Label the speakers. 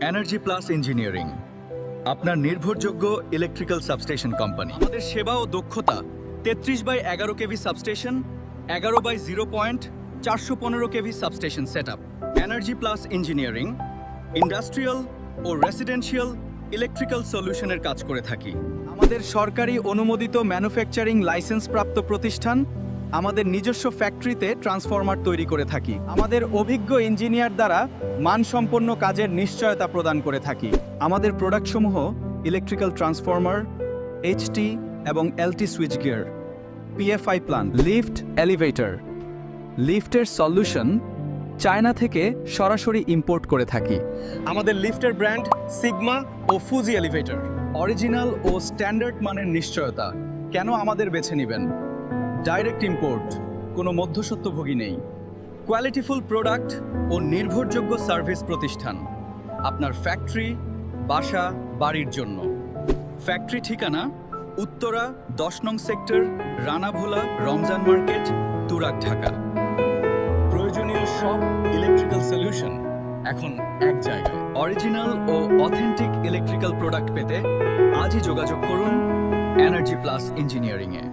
Speaker 1: Energy plus engineering, আপনার নির্ভরযোগ্য electrical substation company. আমাদের সেবা ও দক্ষতা 33/11 KV substation, 11/0 415 KV substation setup. Energy plus engineering industrial ও রেসিডেন্সিয়াল ইলেকট্রিক্যাল সলিউশনের কাজ করে থাকি।
Speaker 2: আমাদের সরকারি অনুমোদিত ম্যানুফ্যাকচারিং লাইসেন্সপ্রাপ্ত প্রতিষ্ঠান। আমাদের নিজস্ব ফ্যাক্টরিতে ট্রান্সফরমার তৈরি করে থাকি। আমাদের অভিজ্ঞ ইঞ্জিনিয়ার দ্বারা মানসম্পন্ন কাজের নিশ্চয়তা প্রদান করে থাকি। আমাদের প্রোডাক্টসমূহ ইলেকট্রিক্যাল ট্রান্সফরমার, এইচটি এবং LT switch gear, PFI plan, lift, elevator. লিফটের সলিউশন চায়না থেকে সরাসরি ইম্পোর্ট করে থাকি। আমাদের লিফটের ব্র্যান্ড সিগমা ও ফুজি এলিভেটর। অরিজিনাল ও স্ট্যান্ডার্ড মানের নিশ্চয়তা। কেন আমাদের বেছে নেবেন? ডাইরেক্ট ইম্পোর্ট, কোনো মধ্যস্বত্বভোগী নেই। কোয়ালিটিফুল প্রোডাক্ট ও নির্ভরযোগ্য সার্ভিস প্রতিষ্ঠান আপনার ফ্যাক্টরি, বাসা, বাড়ির জন্য। ফ্যাক্টরি ঠিকানা উত্তরা 10 নং সেক্টর, রানাভোলা, রমজান মার্কেট, তুরাগ, ঢাকা। প্রয়োজনীয় সব ইলেকট্রিক্যাল সলিউশন এখন এক জায়গায়। অরিজিনাল ও অথেন্টিক ইলেকট্রিক্যাল প্রোডাক্ট পেতে আজই যোগাযোগ করুন এনার্জি প্লাস ইঞ্জিনিয়ারিংয়ে।